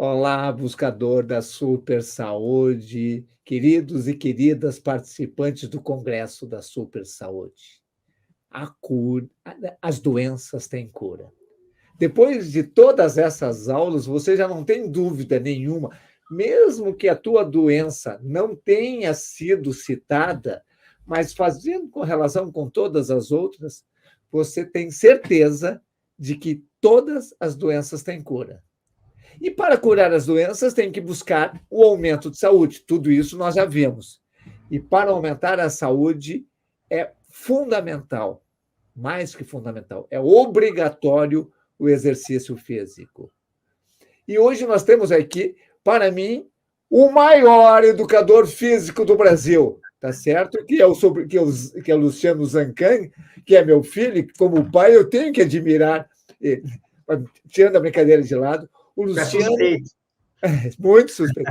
Olá, buscador da super saúde, queridos e queridas participantes do Congresso da Super Saúde. A cura, as doenças têm cura. Depois de todas essas aulas, você já não tem dúvida nenhuma, mesmo que a tua doença não tenha sido citada, mas fazendo correlação com todas as outras, você tem certeza de que todas as doenças têm cura. E para curar as doenças, tem que buscar o aumento de saúde. Tudo isso nós já vimos. E para aumentar a saúde é fundamental, mais que fundamental, é obrigatório o exercício físico. E hoje nós temos aqui, para mim, o maior educador físico do Brasil, tá certo? Que é o Luciano Zancan, que é meu filho, e como pai eu tenho que admirar ele. Tirando a brincadeira de lado, o Luciano, muito suspeito.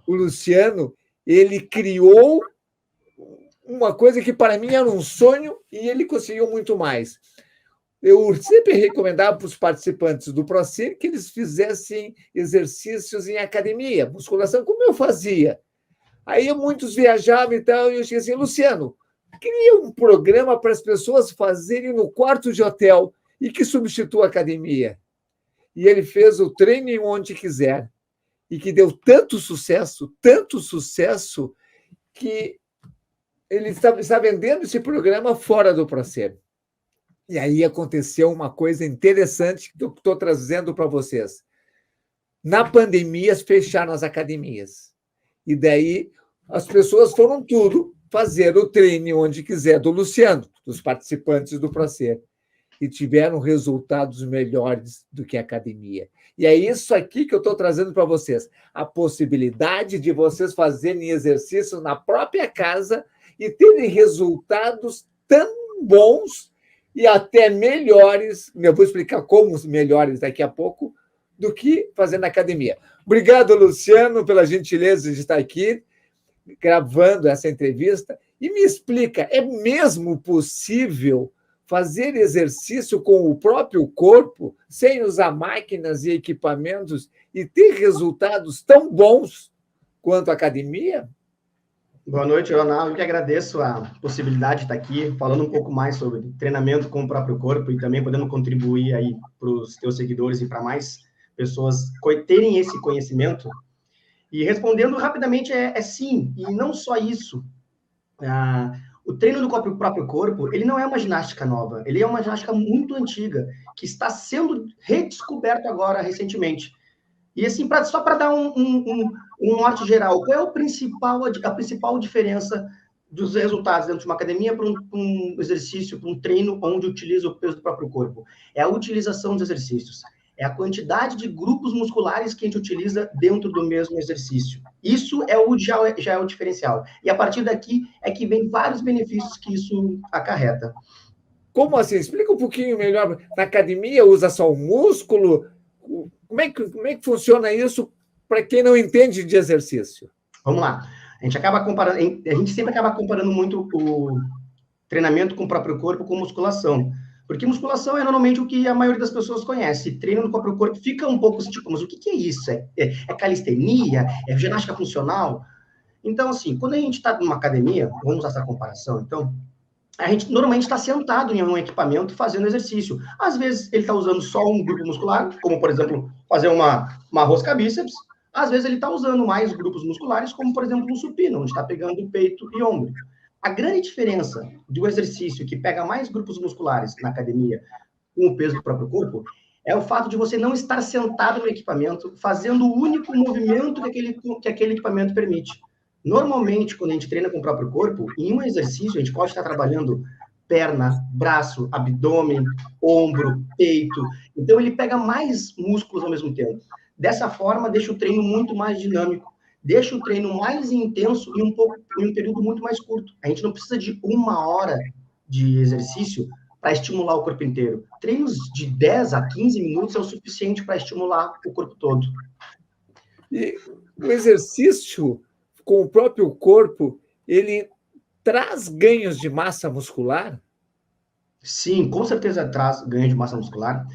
O Luciano, ele criou uma coisa que para mim era um sonho e ele conseguiu muito mais. Eu sempre recomendava para os participantes do ProCine que eles fizessem exercícios em academia, musculação, como eu fazia. Aí muitos viajavam e tal, e eu tinha assim, Luciano, cria um programa para as pessoas fazerem no quarto de hotel e que substitua a academia. E ele fez o treino onde quiser. E que deu tanto sucesso, que ele está vendendo esse programa fora do processo. E aí aconteceu uma coisa interessante que eu estou trazendo para vocês. Na pandemia, fecharam as academias. E daí as pessoas foram tudo fazer o treino onde quiser do Luciano, dos participantes do processo. E tiveram resultados melhores do que a academia. E é isso aqui que eu estou trazendo para vocês. A possibilidade de vocês fazerem exercício na própria casa e terem resultados tão bons e até melhores, eu vou explicar como melhores daqui a pouco, do que fazer na academia. Obrigado, Luciano, pela gentileza de estar aqui gravando essa entrevista. E me explica, é mesmo possível fazer exercício com o próprio corpo, sem usar máquinas e equipamentos, e ter resultados tão bons quanto a academia? Boa noite, Ronaldo. Eu que agradeço a possibilidade de estar aqui falando um pouco mais sobre treinamento com o próprio corpo e também podendo contribuir aí para os teus seguidores e para mais pessoas terem esse conhecimento. E respondendo rapidamente, é sim, e não só isso. O treino do próprio corpo, ele não é uma ginástica nova, ele é uma ginástica muito antiga, que está sendo redescoberto agora, recentemente. E assim, só para dar um norte geral, qual é a principal diferença dos resultados dentro de uma academia para um exercício, para um treino onde utiliza o peso do próprio corpo? É a utilização dos exercícios. É a quantidade de grupos musculares que a gente utiliza dentro do mesmo exercício. Isso já é o diferencial. E a partir daqui é que vem vários benefícios que isso acarreta. Como assim? Explica um pouquinho melhor. Na academia usa só o músculo? Como é que funciona isso para quem não entende de exercício? Vamos lá. A gente sempre acaba comparando muito o treinamento com o próprio corpo com musculação. Porque musculação é normalmente o que a maioria das pessoas conhece. Treino no próprio corpo fica um pouco assim, tipo, mas o que é isso? É calistenia? É ginástica funcional? Então, assim, quando a gente está numa academia, vamos usar essa comparação, então, a gente normalmente está sentado em um equipamento fazendo exercício. Às vezes ele está usando só um grupo muscular, como, por exemplo, fazer uma rosca bíceps. Às vezes ele está usando mais grupos musculares, como, por exemplo, um supino, onde está pegando peito e ombro. A grande diferença do exercício que pega mais grupos musculares na academia com o peso do próprio corpo é o fato de você não estar sentado no equipamento fazendo o único movimento que aquele equipamento permite. Normalmente, quando a gente treina com o próprio corpo, em um exercício, a gente pode estar trabalhando perna, braço, abdômen, ombro, peito. Então, ele pega mais músculos ao mesmo tempo. Dessa forma, deixa o treino muito mais dinâmico, deixa o treino mais intenso em um período muito mais curto. A gente não precisa de 1 hora de exercício para estimular o corpo inteiro. Treinos de 10 a 15 minutos é o suficiente para estimular o corpo todo. E o exercício com o próprio corpo, ele traz ganhos de massa muscular? Sim, com certeza traz ganho de massa muscular.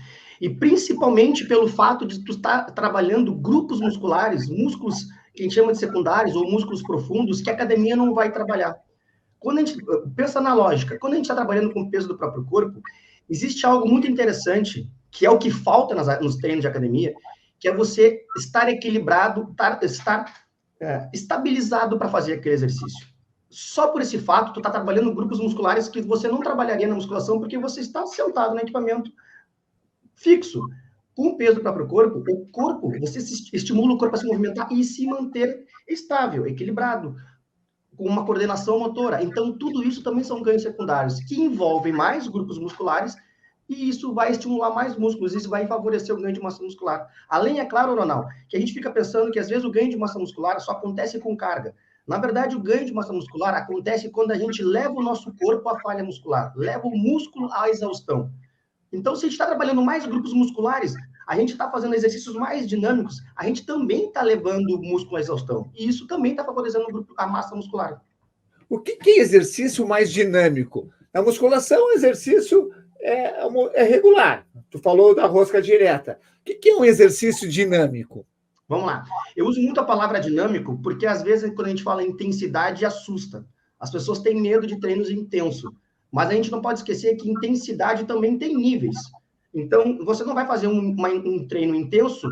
E principalmente pelo fato de tu estar trabalhando grupos musculares, músculos que a gente chama de secundários ou músculos profundos, que a academia não vai trabalhar. Quando a gente pensa na lógica, quando a gente está trabalhando com o peso do próprio corpo, existe algo muito interessante, que é o que falta nos treinos de academia, que é você estar equilibrado, estar estabilizado para fazer aquele exercício. Só por esse fato, tu está trabalhando grupos musculares que você não trabalharia na musculação porque você está sentado no equipamento fixo. Com o peso do próprio corpo, você estimula o corpo a se movimentar e se manter estável, equilibrado, com uma coordenação motora. Então, tudo isso também são ganhos secundários, que envolvem mais grupos musculares, e isso vai estimular mais músculos, isso vai favorecer o ganho de massa muscular. Além, é claro, Ronaldo, que a gente fica pensando que, às vezes, o ganho de massa muscular só acontece com carga. Na verdade, o ganho de massa muscular acontece quando a gente leva o nosso corpo à falha muscular, leva o músculo à exaustão. Então, se a gente está trabalhando mais grupos musculares, a gente está fazendo exercícios mais dinâmicos, a gente também está levando o músculo à exaustão. E isso também está favorecendo a massa muscular. O que é exercício mais dinâmico? Na musculação, o exercício é regular. Tu falou da rosca direta. O que é um exercício dinâmico? Vamos lá. Eu uso muito a palavra dinâmico porque, às vezes, quando a gente fala intensidade, assusta. As pessoas têm medo de treinos intensos. Mas a gente não pode esquecer que intensidade também tem níveis. Então, você não vai fazer um treino intenso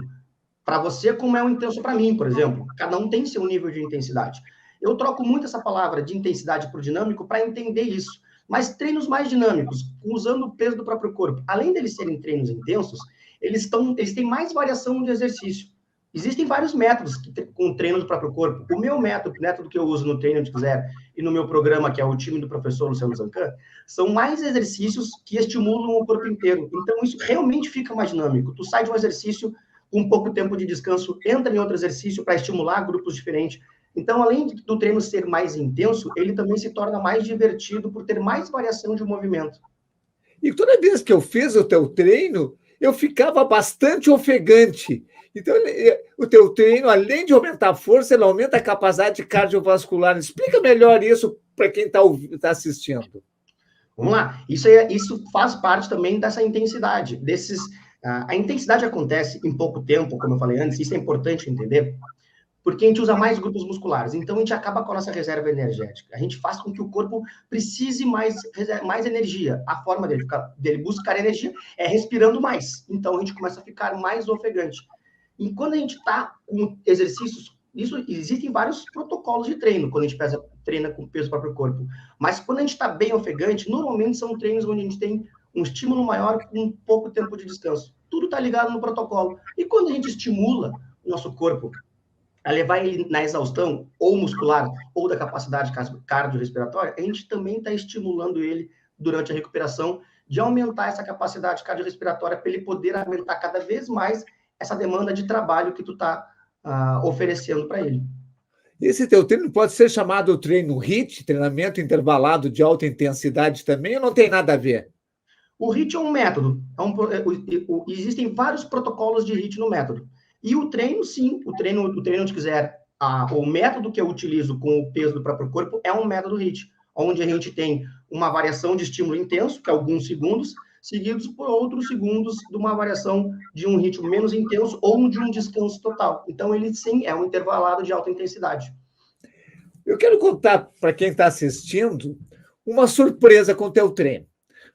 para você como é um intenso para mim, por exemplo. Cada um tem seu nível de intensidade. Eu troco muito essa palavra de intensidade por dinâmico para entender isso. Mas treinos mais dinâmicos, usando o peso do próprio corpo, além deles serem treinos intensos, eles têm mais variação de exercício. Existem vários métodos com treino do próprio corpo. O meu método, o método que eu uso no Treino de Quiser e no meu programa, que é o time do professor Luciano Zancan, são mais exercícios que estimulam o corpo inteiro. Então, isso realmente fica mais dinâmico. Tu sai de um exercício com pouco tempo de descanso, entra em outro exercício para estimular grupos diferentes. Então, além do treino ser mais intenso, ele também se torna mais divertido por ter mais variação de movimento. E toda vez que eu fiz o teu treino, eu ficava bastante ofegante. Então, o teu treino, além de aumentar a força, ele aumenta a capacidade cardiovascular. Explica melhor isso para quem está assistindo. Vamos lá. Isso faz parte também dessa intensidade. A intensidade acontece em pouco tempo, como eu falei antes, isso é importante entender, porque a gente usa mais grupos musculares. Então, a gente acaba com a nossa reserva energética. A gente faz com que o corpo precise mais energia. A forma dele buscar energia é respirando mais. Então, a gente começa a ficar mais ofegante. E quando a gente está com exercícios, existem vários protocolos de treino, quando a gente treina com o peso do próprio corpo. Mas quando a gente está bem ofegante, normalmente são treinos onde a gente tem um estímulo maior com pouco tempo de descanso. Tudo está ligado no protocolo. E quando a gente estimula o nosso corpo a levar ele na exaustão, ou muscular, ou da capacidade cardiorrespiratória, a gente também está estimulando ele durante a recuperação de aumentar essa capacidade cardiorrespiratória para ele poder aumentar cada vez mais essa demanda de trabalho que tu está oferecendo para ele. Esse teu treino pode ser chamado treino HIIT, treinamento intervalado de alta intensidade também, ou não tem nada a ver? O HIIT é um método. Existem vários protocolos de HIIT no método. E o treino, sim, o treino onde quiser, o método que eu utilizo com o peso do próprio corpo é um método HIIT, onde a gente tem uma variação de estímulo intenso, que é alguns segundos, seguidos por outros segundos de uma variação de um ritmo menos intenso ou de um descanso total. Então, ele, sim, é um intervalado de alta intensidade. Eu quero contar para quem está assistindo uma surpresa com o teu treino.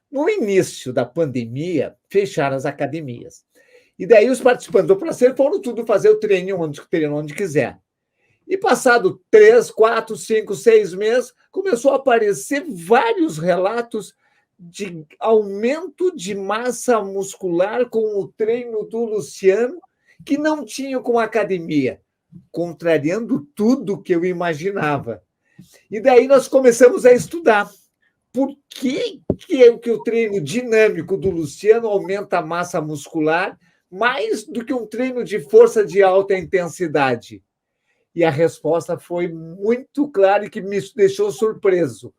No início da pandemia, fecharam as academias. E daí os participantes do Prazer foram tudo fazer o treino onde quiser. E passado 3, 4, 5, 6 meses, começou a aparecer vários relatos de aumento de massa muscular com o treino do Luciano, que não tinha com a academia, contrariando tudo que eu imaginava. E daí nós começamos a estudar. Por que o treino dinâmico do Luciano aumenta a massa muscular mais do que um treino de força de alta intensidade? E a resposta foi muito clara e que me deixou surpreso.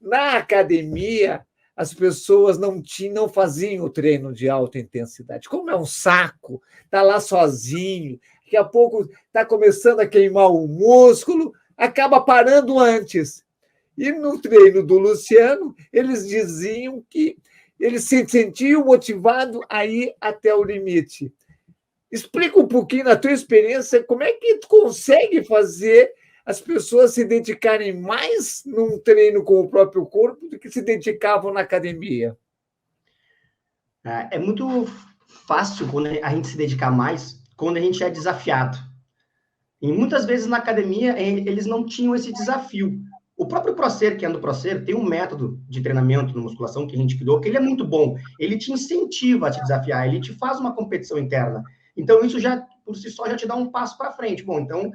Na academia, as pessoas não faziam o treino de alta intensidade. Como é um saco, está lá sozinho, daqui a pouco está começando a queimar o músculo, acaba parando antes. E no treino do Luciano, eles diziam que eles se sentiam motivados a ir até o limite. Explica um pouquinho na tua experiência como é que tu consegue fazer as pessoas se dedicarem mais num treino com o próprio corpo do que se dedicavam na academia. É muito fácil quando a gente se dedicar mais, quando a gente é desafiado. E muitas vezes na academia eles não tinham esse desafio. O próprio Procer, que é do Procer, tem um método de treinamento na musculação que a gente criou, que ele é muito bom. Ele te incentiva a te desafiar, ele te faz uma competição interna. Então, isso já, por si só, já te dá um passo para frente. Bom, então,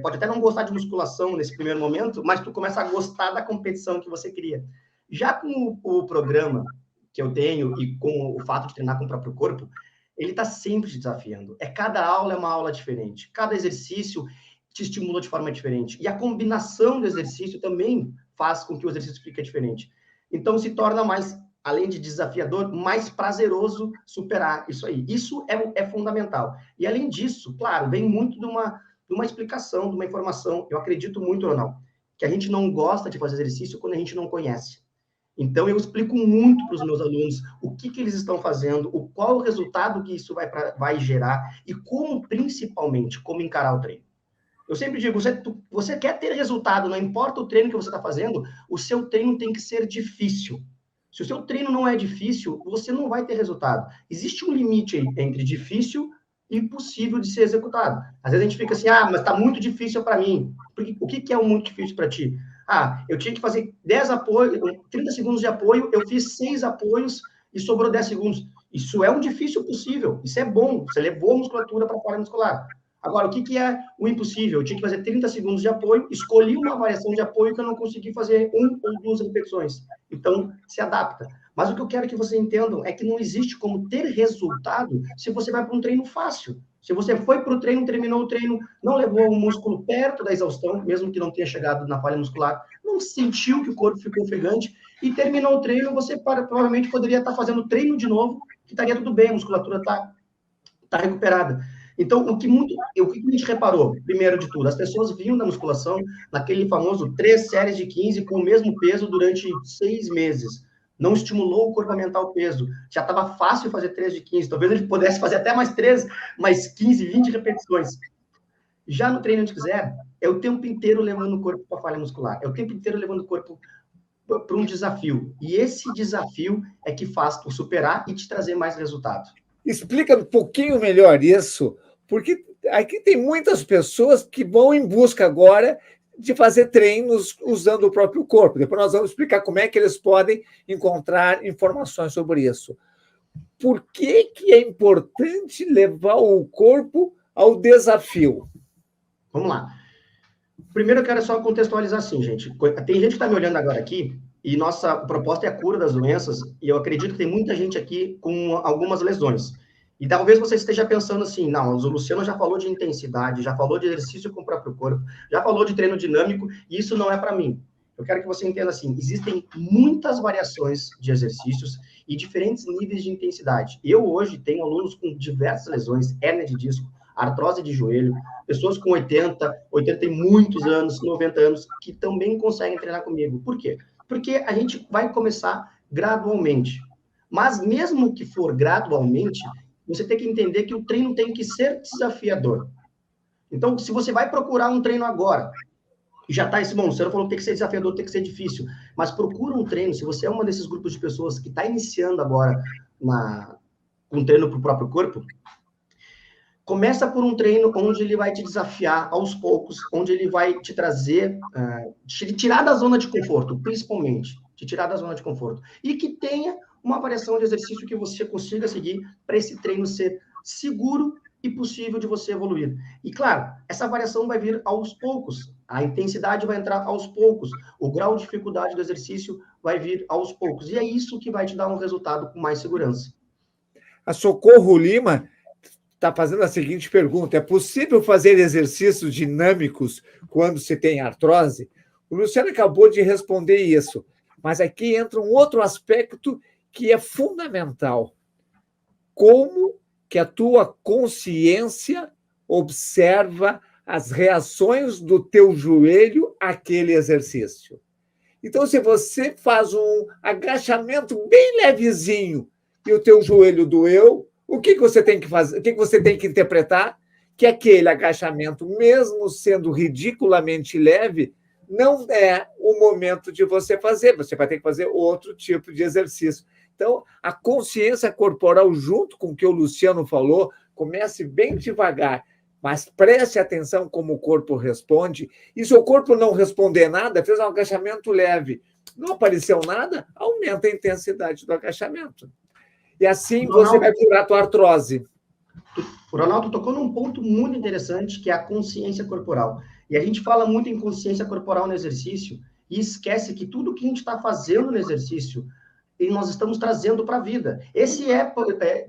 pode até não gostar de musculação nesse primeiro momento, mas tu começa a gostar da competição que você cria. Já com o programa que eu tenho e com o fato de treinar com o próprio corpo, ele está sempre te desafiando. Cada aula é uma aula diferente. Cada exercício te estimula de forma diferente. E a combinação do exercício também faz com que o exercício fique diferente. Então, se torna mais, além de desafiador, mais prazeroso superar isso aí. Isso é fundamental. E, além disso, claro, vem muito de uma explicação, de uma informação. Eu acredito muito, Ronaldo, que a gente não gosta de fazer exercício quando a gente não conhece. Então, eu explico muito para os meus alunos o que eles estão fazendo, qual o resultado que isso vai gerar e como, principalmente, como encarar o treino. Eu sempre digo, você quer ter resultado, não importa o treino que você está fazendo, o seu treino tem que ser difícil. Se o seu treino não é difícil, você não vai ter resultado. Existe um limite entre difícil e impossível de ser executado. Às vezes a gente fica assim, mas está muito difícil para mim. O que é muito difícil para ti? Eu tinha que fazer 10 apoios, 30 segundos de apoio, eu fiz 6 apoios e sobrou 10 segundos. Isso é um difícil possível, isso é bom, você levou a musculatura para a falha muscular. Agora, o que é o impossível? Eu tinha que fazer 30 segundos de apoio, escolhi uma variação de apoio que eu não consegui fazer 1 ou 2 repetições. Então, se adapta. Mas o que eu quero que vocês entendam é que não existe como ter resultado se você vai para um treino fácil. Se você foi para o treino, terminou o treino, não levou o músculo perto da exaustão, mesmo que não tenha chegado na falha muscular, não sentiu que o corpo ficou ofegante, e terminou o treino, você provavelmente poderia estar fazendo treino de novo, que estaria tudo bem, a musculatura está recuperada. Então, o que a gente reparou, primeiro de tudo, as pessoas vinham da musculação naquele famoso 3 séries de 15 com o mesmo peso durante 6 meses. Não estimulou o corpo a aumentar o peso. Já estava fácil fazer 3 de 15. Talvez ele pudesse fazer até mais 3, mais 15, 20 repetições. Já no treino onde quiser, é o tempo inteiro levando o corpo para a falha muscular. É o tempo inteiro levando o corpo para um desafio. E esse desafio é que faz tu superar e te trazer mais resultado. Explica um pouquinho melhor isso, porque aqui tem muitas pessoas que vão em busca agora de fazer treinos usando o próprio corpo. Depois nós vamos explicar como é que eles podem encontrar informações sobre isso. Por que é importante levar o corpo ao desafio? Vamos lá. Primeiro, eu quero só contextualizar assim, gente. Tem gente que está me olhando agora aqui e nossa proposta é a cura das doenças, e eu acredito que tem muita gente aqui com algumas lesões. E talvez você esteja pensando assim, não, o Luciano já falou de intensidade, já falou de exercício com o próprio corpo, já falou de treino dinâmico, e isso não é para mim. Eu quero que você entenda assim, existem muitas variações de exercícios e diferentes níveis de intensidade. Eu hoje tenho alunos com diversas lesões, hérnia de disco, artrose de joelho, pessoas com 80 e muitos anos, 90 anos, que também conseguem treinar comigo. Por quê? Porque a gente vai começar gradualmente. Mas mesmo que for gradualmente, você tem que entender que o treino tem que ser desafiador. Então, se você vai procurar um treino agora, e já está esse, bom, você falou que tem que ser desafiador, tem que ser difícil, mas procura um treino, se você é uma desses grupos de pessoas que está iniciando agora um treino para o próprio corpo, começa por um treino onde ele vai te desafiar aos poucos, onde ele vai te trazer, te tirar da zona de conforto, principalmente, te tirar da zona de conforto. E que tenha uma variação de exercício que você consiga seguir para esse treino ser seguro e possível de você evoluir. E, claro, essa variação vai vir aos poucos, a intensidade vai entrar aos poucos, o grau de dificuldade do exercício vai vir aos poucos. E é isso que vai te dar um resultado com mais segurança. A Socorro Lima está fazendo a seguinte pergunta: é possível fazer exercícios dinâmicos quando se tem artrose? O Luciano acabou de responder isso, mas aqui entra um outro aspecto que é fundamental. Como que a tua consciência observa as reações do teu joelho àquele exercício? Então, se você faz um agachamento bem levezinho e o teu joelho doeu, o que você tem que fazer? O que você tem que interpretar? Que aquele agachamento, mesmo sendo ridiculamente leve, não é o momento de você fazer. Você vai ter que fazer outro tipo de exercício. Então, a consciência corporal, junto com o que o Luciano falou, comece bem devagar, mas preste atenção como o corpo responde. E se o corpo não responder nada, fez um agachamento leve, não apareceu nada, aumenta a intensidade do agachamento. E assim você vai curar a tua artrose. O Ronaldo tocou num ponto muito interessante, que é a consciência corporal. E a gente fala muito em consciência corporal no exercício e esquece que tudo que a gente está fazendo no exercício, e nós estamos trazendo para a vida. Esse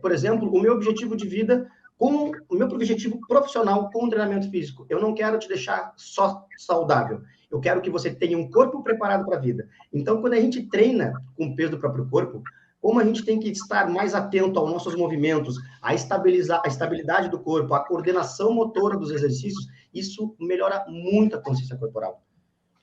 por exemplo, o meu objetivo de vida, com o meu objetivo profissional com o treinamento físico. Eu não quero te deixar só saudável. Eu quero que você tenha um corpo preparado para a vida. Então, quando a gente treina com o peso do próprio corpo, como a gente tem que estar mais atento aos nossos movimentos, a estabilidade do corpo, a coordenação motora dos exercícios, isso melhora muito a consciência corporal.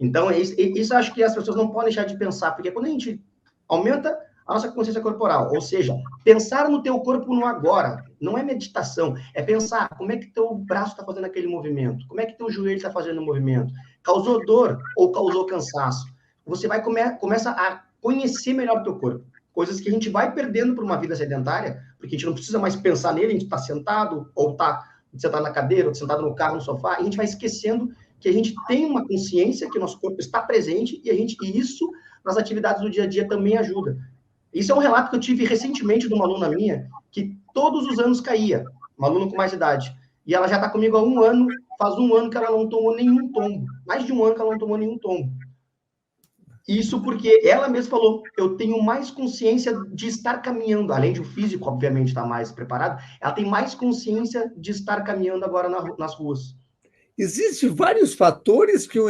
Então, isso acho que as pessoas não podem deixar de pensar, porque quando a gente aumenta a nossa consciência corporal, ou seja, pensar no teu corpo no agora, não é meditação, é pensar como é que teu braço está fazendo aquele movimento, como é que teu joelho está fazendo o movimento, causou dor ou causou cansaço. Você vai começa a conhecer melhor o teu corpo, coisas que a gente vai perdendo por uma vida sedentária, porque a gente não precisa mais pensar nele, a gente está sentado, ou está sentado na cadeira, ou sentado no carro, no sofá, e a gente vai esquecendo que a gente tem uma consciência que o nosso corpo está presente, e isso nas atividades do dia a dia também ajuda. Isso é um relato que eu tive recentemente de uma aluna minha, que todos os anos caía, uma aluna com mais idade. E ela já está comigo há um ano, faz um ano que ela não tomou nenhum tombo. Mais de um ano que ela não tomou nenhum tombo. Isso porque ela mesma falou, eu tenho mais consciência de estar caminhando, além de o físico, obviamente, estar mais preparado, ela tem mais consciência de estar caminhando agora nas ruas. Existem vários fatores que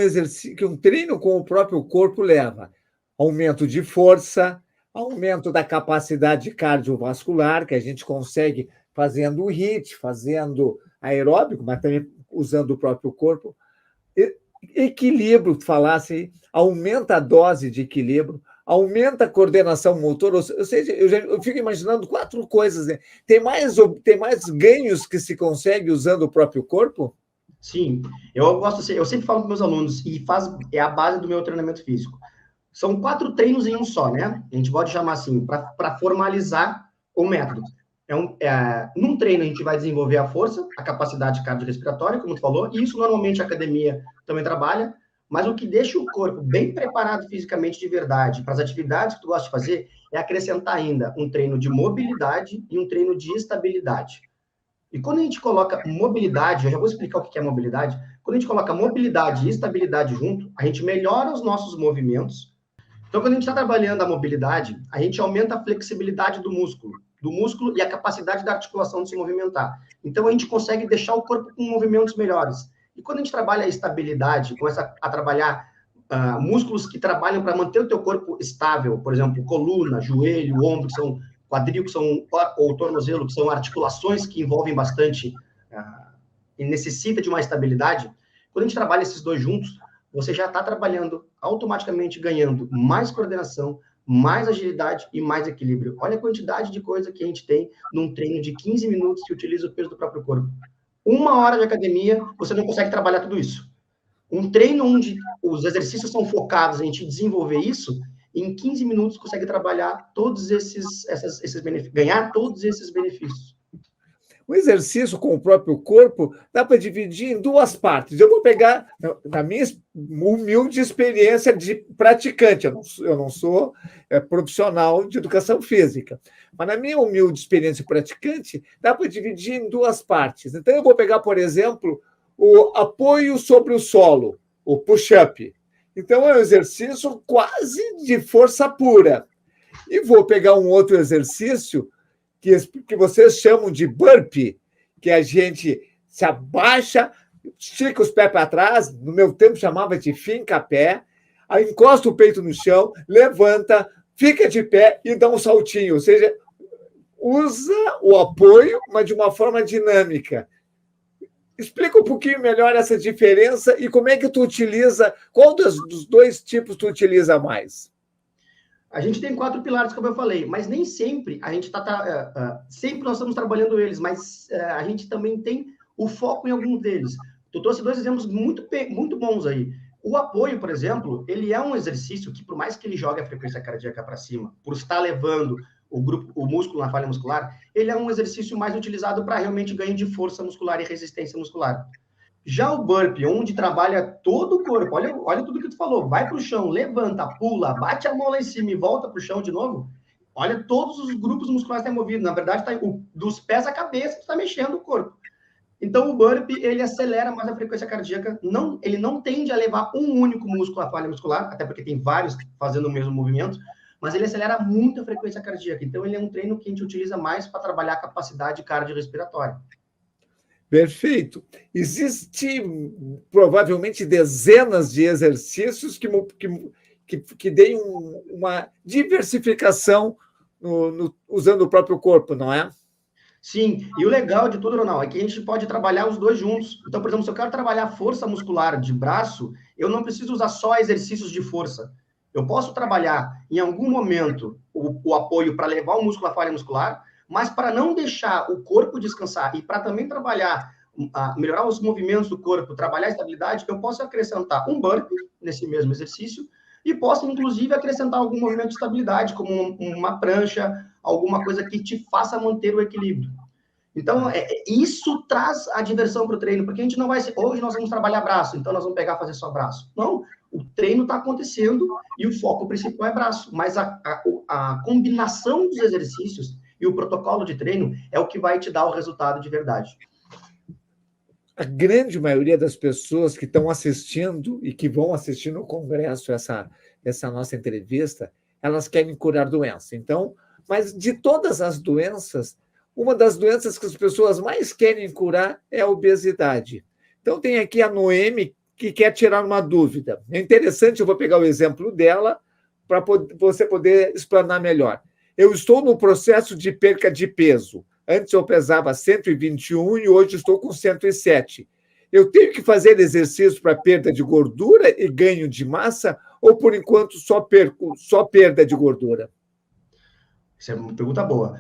que um treino com o próprio corpo leva. Aumento de força, aumento da capacidade cardiovascular, que a gente consegue fazendo o HIIT, fazendo aeróbico, mas também usando o próprio corpo. Equilíbrio, falasse, aumenta a dose de equilíbrio, aumenta a coordenação motora, ou seja, eu fico imaginando 4 coisas. Né? Tem mais ganhos que se consegue usando o próprio corpo? Sim, eu sempre falo para meus alunos, e é a base do meu treinamento físico. São 4 treinos em um só, né? A gente pode chamar assim, para formalizar o método. Num treino, a gente vai desenvolver a força, a capacidade cardiorrespiratória, como tu falou, e isso normalmente a academia também trabalha, mas o que deixa o corpo bem preparado fisicamente de verdade para as atividades que tu gosta de fazer é acrescentar ainda um treino de mobilidade e um treino de estabilidade. E quando a gente coloca mobilidade, eu já vou explicar o que é mobilidade, quando a gente coloca mobilidade e estabilidade junto, a gente melhora os nossos movimentos. Então, quando a gente está trabalhando a mobilidade, a gente aumenta a flexibilidade do músculo e a capacidade da articulação de se movimentar. Então, a gente consegue deixar o corpo com movimentos melhores. E quando a gente trabalha a estabilidade, começa a trabalhar músculos que trabalham para manter o teu corpo estável, por exemplo, coluna, joelho, ombro, que são quadril, ou tornozelo, que são articulações que envolvem bastante e necessita de uma estabilidade. Quando a gente trabalha esses dois juntos, você já está trabalhando automaticamente, ganhando mais coordenação, mais agilidade e mais equilíbrio. Olha a quantidade de coisa que a gente tem num treino de 15 minutos que utiliza o peso do próprio corpo. 1 hora de academia, você não consegue trabalhar tudo isso. Um treino onde os exercícios são focados em te desenvolver isso, em 15 minutos consegue trabalhar todos esses benefícios, ganhar todos esses benefícios. O exercício com o próprio corpo dá para dividir em 2 partes. Eu vou pegar, na minha humilde experiência de praticante, eu não sou profissional de educação física, mas na minha humilde experiência de praticante, dá para dividir em 2 partes. Então, eu vou pegar, por exemplo, o apoio sobre o solo, o push-up. Então, é um exercício quase de força pura. E vou pegar um outro exercício que vocês chamam de burpee, que a gente se abaixa, estica os pés para trás, no meu tempo chamava de finca-pé, aí encosta o peito no chão, levanta, fica de pé e dá um saltinho, ou seja, usa o apoio, mas de uma forma dinâmica. Explica um pouquinho melhor essa diferença e como é que tu utiliza, qual dos dois tipos tu utiliza mais? A gente tem 4 pilares, como eu falei, mas nem sempre a gente sempre nós estamos trabalhando eles, mas a gente também tem o foco em alguns deles. Tu trouxe 2 exemplos muito bons aí. O apoio, por exemplo, ele é um exercício que, por mais que ele jogue a frequência cardíaca para cima, por estar levando o músculo na falha muscular, ele é um exercício mais utilizado para realmente ganho de força muscular e resistência muscular. Já o burpee, onde trabalha todo o corpo, olha tudo que tu falou, vai para o chão, levanta, pula, bate a mão lá em cima e volta para o chão de novo, olha todos os grupos musculares que estão movidos, na verdade, dos pés à cabeça, tu está mexendo o corpo. Então, o burpee, ele acelera mais a frequência cardíaca, ele não tende a levar um único músculo à falha muscular, até porque tem vários fazendo o mesmo movimento, mas ele acelera muito a frequência cardíaca, então ele é um treino que a gente utiliza mais para trabalhar a capacidade cardiorrespiratória. Perfeito. Existe provavelmente dezenas de exercícios que deem uma diversificação usando o próprio corpo, não é? Sim, e o legal de tudo, Ronaldo, é que a gente pode trabalhar os dois juntos. Então, por exemplo, se eu quero trabalhar força muscular de braço, eu não preciso usar só exercícios de força. Eu posso trabalhar, em algum momento, o apoio para levar o músculo à falha muscular, mas para não deixar o corpo descansar e para também trabalhar, melhorar os movimentos do corpo, trabalhar a estabilidade, eu posso acrescentar um burpee nesse mesmo exercício e posso, inclusive, acrescentar algum movimento de estabilidade, como uma prancha, alguma coisa que te faça manter o equilíbrio. Então, isso traz a diversão para o treino, porque a gente não vai ser, hoje nós vamos trabalhar braço, então nós vamos pegar e fazer só braço. Não, o treino está acontecendo e o foco principal é braço, mas a combinação dos exercícios e o protocolo de treino é o que vai te dar o resultado de verdade. A grande maioria das pessoas que estão assistindo e que vão assistir no congresso essa nossa entrevista, elas querem curar doença. Então, mas de todas as doenças, uma das doenças que as pessoas mais querem curar é a obesidade. Então, tem aqui a Noemi, que quer tirar uma dúvida. É interessante, eu vou pegar o exemplo dela para você poder explanar melhor. Eu estou no processo de perca de peso. Antes eu pesava 121 e hoje estou com 107. Eu tenho que fazer exercício para perda de gordura e ganho de massa ou, por enquanto, só perda de gordura? Essa é uma pergunta boa.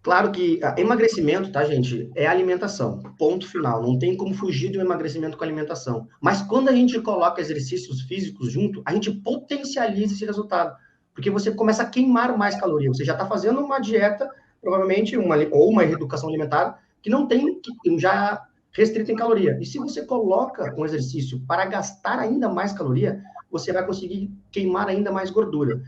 Claro que emagrecimento, tá, gente, é alimentação, ponto final. Não tem como fugir do emagrecimento com alimentação. Mas quando a gente coloca exercícios físicos junto, a gente potencializa esse resultado. Porque você começa a queimar mais calorias. Você já está fazendo uma dieta, provavelmente, ou uma reeducação alimentar, que não tem, que já restrita em caloria. E se você coloca um exercício para gastar ainda mais caloria, você vai conseguir queimar ainda mais gordura.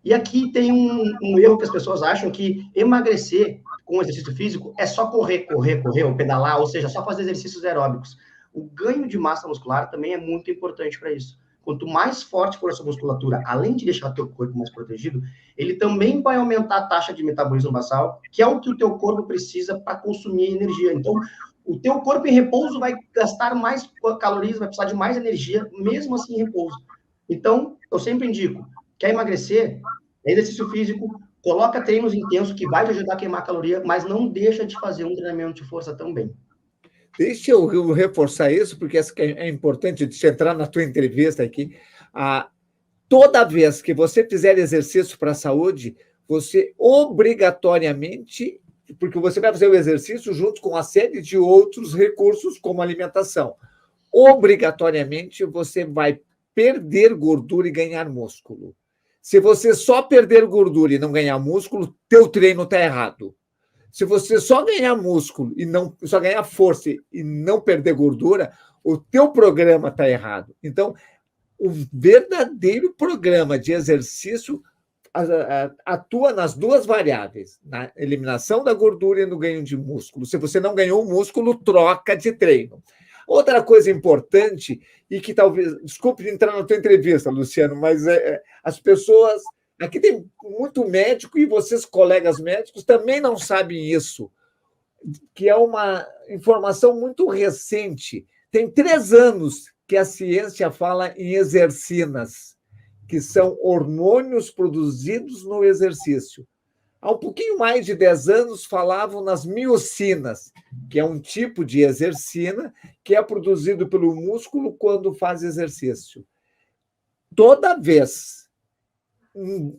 E aqui tem um erro que as pessoas acham que emagrecer com exercício físico é só correr, ou pedalar, ou seja, só fazer exercícios aeróbicos. O ganho de massa muscular também é muito importante para isso. Quanto mais forte for a sua musculatura, além de deixar o teu corpo mais protegido, ele também vai aumentar a taxa de metabolismo basal, que é o que o teu corpo precisa para consumir energia. Então, o teu corpo em repouso vai gastar mais calorias, vai precisar de mais energia, mesmo assim em repouso. Então, eu sempre indico, quer emagrecer? Exercício físico, coloca treinos intensos que vai te ajudar a queimar caloria, mas não deixa de fazer um treinamento de força também. Deixa eu reforçar isso, porque é importante de entrar na tua entrevista aqui. Toda vez que você fizer exercício para a saúde, você obrigatoriamente, porque você vai fazer o exercício junto com uma série de outros recursos, como alimentação, obrigatoriamente você vai perder gordura e ganhar músculo. Se você só perder gordura e não ganhar músculo, teu treino está errado. Se você só ganhar músculo e não só ganhar força e não perder gordura, o teu programa está errado. Então, o verdadeiro programa de exercício atua nas duas variáveis, na eliminação da gordura e no ganho de músculo. Se você não ganhou músculo, troca de treino. Outra coisa importante, e que talvez, desculpe entrar na tua entrevista, Luciano, mas as pessoas, aqui tem muito médico e vocês, colegas médicos, também não sabem isso, que é uma informação muito recente. Tem 3 anos que a ciência fala em exercinas, que são hormônios produzidos no exercício. Há um pouquinho mais de 10 anos falavam nas miocinas, que é um tipo de exercina que é produzido pelo músculo quando faz exercício. Toda vez,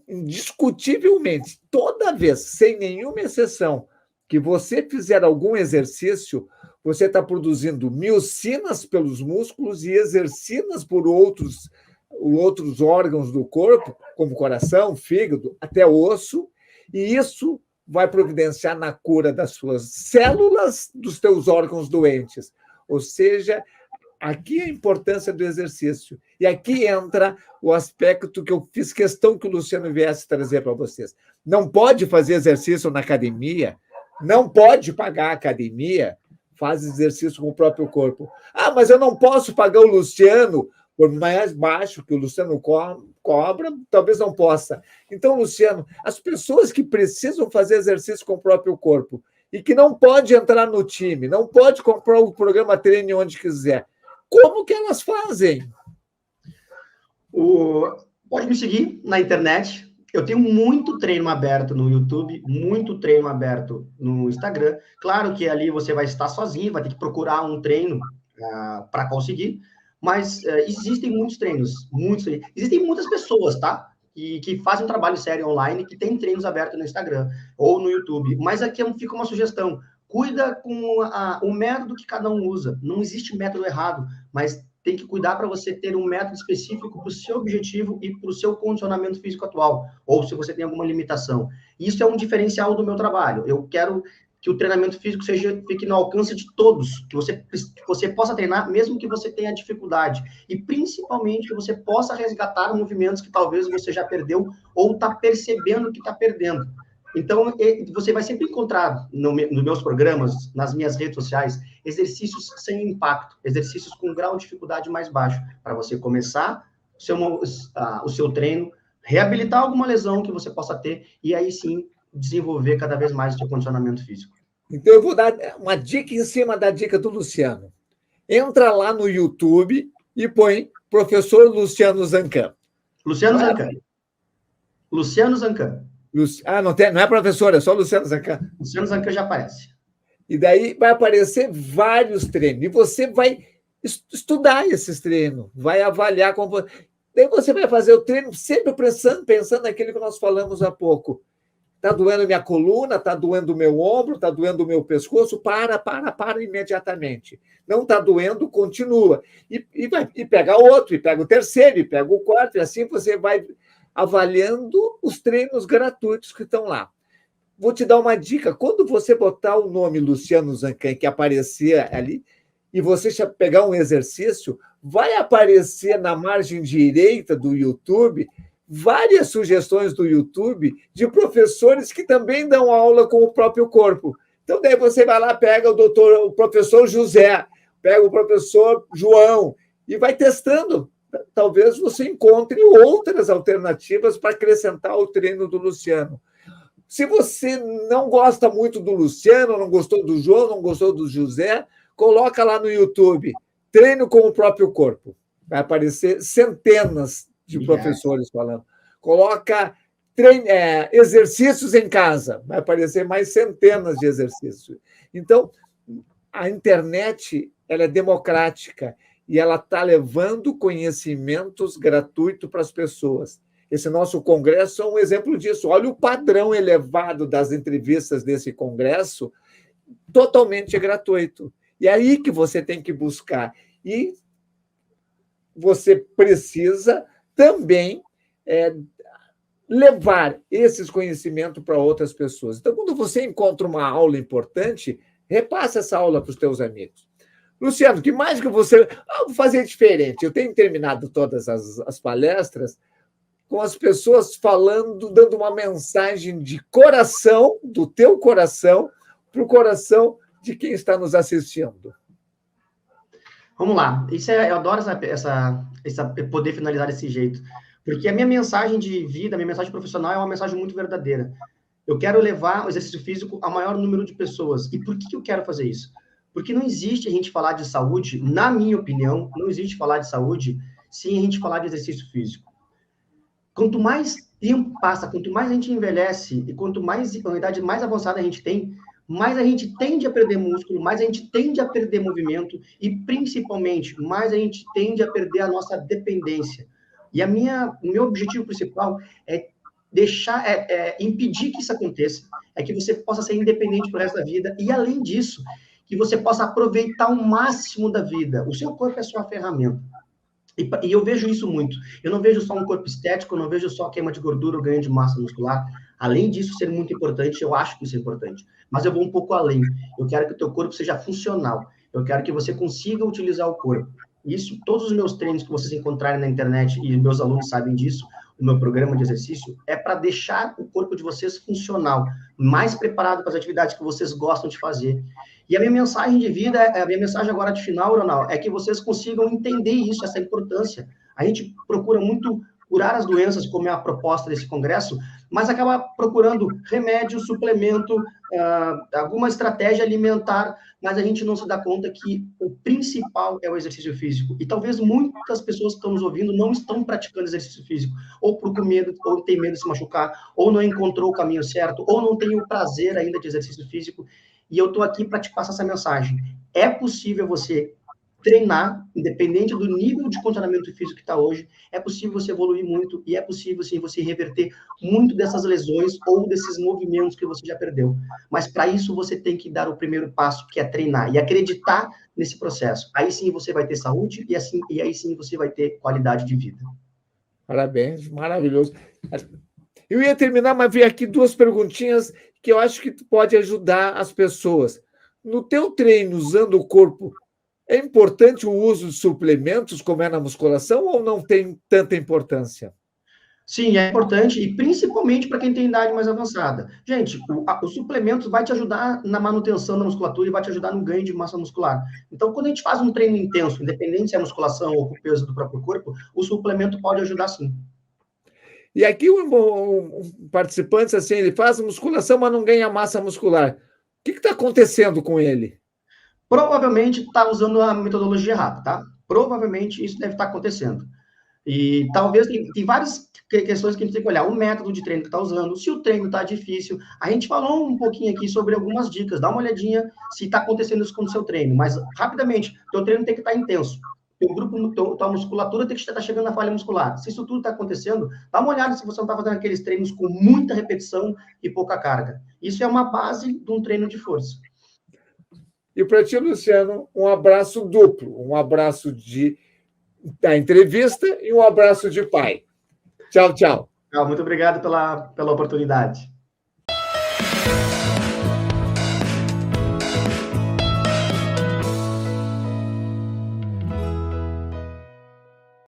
indiscutivelmente, toda vez, sem nenhuma exceção, que você fizer algum exercício, você está produzindo miocinas pelos músculos e exercinas por outros órgãos do corpo, como coração, fígado, até osso, e isso vai providenciar na cura das suas células, dos teus órgãos doentes. Ou seja, aqui a importância do exercício. E aqui entra o aspecto que eu fiz questão que o Luciano viesse trazer para vocês. Não pode fazer exercício na academia, não pode pagar a academia, faz exercício com o próprio corpo. Ah, mas eu não posso pagar o Luciano, por mais baixo que o Luciano cobra, talvez não possa. Então, Luciano, as pessoas que precisam fazer exercício com o próprio corpo e que não pode entrar no time, não pode comprar o programa treine onde quiser, como que elas fazem? Pode me seguir na internet. Eu tenho muito treino aberto no YouTube, muito treino aberto no Instagram. Claro que ali você vai estar sozinho, vai ter que procurar um treino para conseguir, mas existem muitos treinos, muitos. Existem muitas pessoas, tá? Que fazem um trabalho sério online, que tem treinos abertos no Instagram ou no YouTube. Mas aqui fica uma sugestão. Cuida com o método que cada um usa. Não existe método errado, mas tem que cuidar para você ter um método específico para o seu objetivo e para o seu condicionamento físico atual, ou se você tem alguma limitação. Isso é um diferencial do meu trabalho. Eu quero que o treinamento físico fique no alcance de todos, que você possa treinar, mesmo que você tenha dificuldade, e principalmente que você possa resgatar movimentos que talvez você já perdeu ou está percebendo que está perdendo. Então, você vai sempre encontrar nos meus programas, nas minhas redes sociais, exercícios sem impacto, exercícios com grau de dificuldade mais baixo, para você começar o seu treino, reabilitar alguma lesão que você possa ter, e aí sim, desenvolver cada vez mais o seu condicionamento físico. Então, eu vou dar uma dica em cima da dica do Luciano. Entra lá no YouTube e põe professor Luciano Zancan. Luciano Zancan. Luciano Zancan. Não é professor, é só Luciano Zancan. Luciano Zancan já aparece. E daí vai aparecer vários treinos. E você vai estudar esses treinos, vai avaliar como. Daí você vai fazer o treino sempre pensando naquilo que nós falamos há pouco. Está doendo minha coluna, está doendo o meu ombro, está doendo o meu pescoço, para imediatamente. Não está doendo, continua. E pega outro, e pega o terceiro, e pega o quarto, e assim você vai avaliando os treinos gratuitos que estão lá. Vou te dar uma dica. Quando você botar o nome Luciano Zancan, que aparecer ali, e você pegar um exercício, vai aparecer na margem direita do YouTube várias sugestões do YouTube de professores que também dão aula com o próprio corpo. Então, daí você vai lá, pega o professor José, pega o professor João e vai testando. Talvez você encontre outras alternativas para acrescentar ao treino do Luciano. Se você não gosta muito do Luciano, não gostou do João, não gostou do José, coloca lá no YouTube, treino com o próprio corpo. Vai aparecer centenas de professores falando. Coloca exercícios em casa, vai aparecer mais centenas de exercícios. Então, a internet ela é democrática e ela está levando conhecimentos gratuitos para as pessoas. Esse nosso congresso é um exemplo disso. Olha o padrão elevado das entrevistas desse congresso, totalmente gratuito. E é aí que você tem que buscar. E você precisa também levar esses conhecimentos para outras pessoas. Então, quando você encontra uma aula importante, repassa essa aula para os teus amigos. Luciano, que mais que você... vou fazer diferente. Eu tenho terminado todas as palestras com as pessoas falando, dando uma mensagem de coração, do teu coração, para o coração de quem está nos assistindo. Vamos lá. Eu adoro poder finalizar desse jeito. Porque a minha mensagem de vida, a minha mensagem profissional é uma mensagem muito verdadeira. Eu quero levar o exercício físico ao maior número de pessoas. E por que eu quero fazer isso? Porque não existe a gente falar de saúde, na minha opinião, não existe falar de saúde sem a gente falar de exercício físico. Quanto mais tempo passa, quanto mais a gente envelhece e quanto mais a idade mais avançada a gente tem, mais a gente tende a perder músculo, mais a gente tende a perder movimento e, principalmente, mais a gente tende a perder a nossa dependência. E o meu objetivo principal é impedir que isso aconteça, é que você possa ser independente pro resto da vida e, além disso, que você possa aproveitar o máximo da vida. O seu corpo é sua ferramenta. E eu vejo isso muito. Eu não vejo só um corpo estético, eu não vejo só queima de gordura ou ganho de massa muscular. Além disso ser muito importante, eu acho que isso é importante. Mas eu vou um pouco além. Eu quero que o teu corpo seja funcional. Eu quero que você consiga utilizar o corpo. Isso, todos os meus treinos que vocês encontrarem na internet, e meus alunos sabem disso, o meu programa de exercício, é para deixar o corpo de vocês funcional, mais preparado para as atividades que vocês gostam de fazer. E a minha mensagem de vida, a minha mensagem agora de final, Ronaldo, é que vocês consigam entender isso, essa importância. A gente procura muito curar as doenças, como é a proposta desse congresso, mas acaba procurando remédio, suplemento, alguma estratégia alimentar, mas a gente não se dá conta que o principal é o exercício físico. E talvez muitas pessoas que estão nos ouvindo não estão praticando exercício físico, ou por com medo, ou tem medo de se machucar, ou não encontrou o caminho certo, ou não tem o prazer ainda de exercício físico. E eu estou aqui para te passar essa mensagem. É possível você treinar, independente do nível de condicionamento físico que está hoje, é possível você evoluir muito e é possível, sim, você reverter muito dessas lesões ou desses movimentos que você já perdeu. Mas, para isso, você tem que dar o primeiro passo, que é treinar e acreditar nesse processo. Aí, sim, você vai ter saúde e aí, sim, você vai ter qualidade de vida. Parabéns, maravilhoso. Eu ia terminar, mas vi aqui duas perguntinhas que eu acho que pode ajudar as pessoas. No teu treino, usando o corpo, é importante o uso de suplementos, como é na musculação, ou não tem tanta importância? Sim, é importante, e principalmente para quem tem idade mais avançada. Gente, os suplementos vai te ajudar na manutenção da musculatura e vai te ajudar no ganho de massa muscular. Então, quando a gente faz um treino intenso, independente se é musculação ou com o peso do próprio corpo, o suplemento pode ajudar sim. E aqui um participante, assim, ele faz musculação, mas não ganha massa muscular. O que está acontecendo com ele? Provavelmente está usando a metodologia errada, tá? Provavelmente isso deve estar acontecendo. E talvez tem várias questões que a gente tem que olhar. O método de treino que está usando, se o treino está difícil. A gente falou um pouquinho aqui sobre algumas dicas. Dá uma olhadinha se está acontecendo isso com o seu treino. Mas, rapidamente, teu treino tem que estar intenso. Tua musculatura tem que estar chegando na falha muscular. Se isso tudo está acontecendo, dá uma olhada se você não está fazendo aqueles treinos com muita repetição e pouca carga. Isso é uma base de um treino de força. E para ti, Luciano, um abraço duplo. Um abraço da entrevista e um abraço de pai. Tchau, tchau. Muito obrigado pela oportunidade.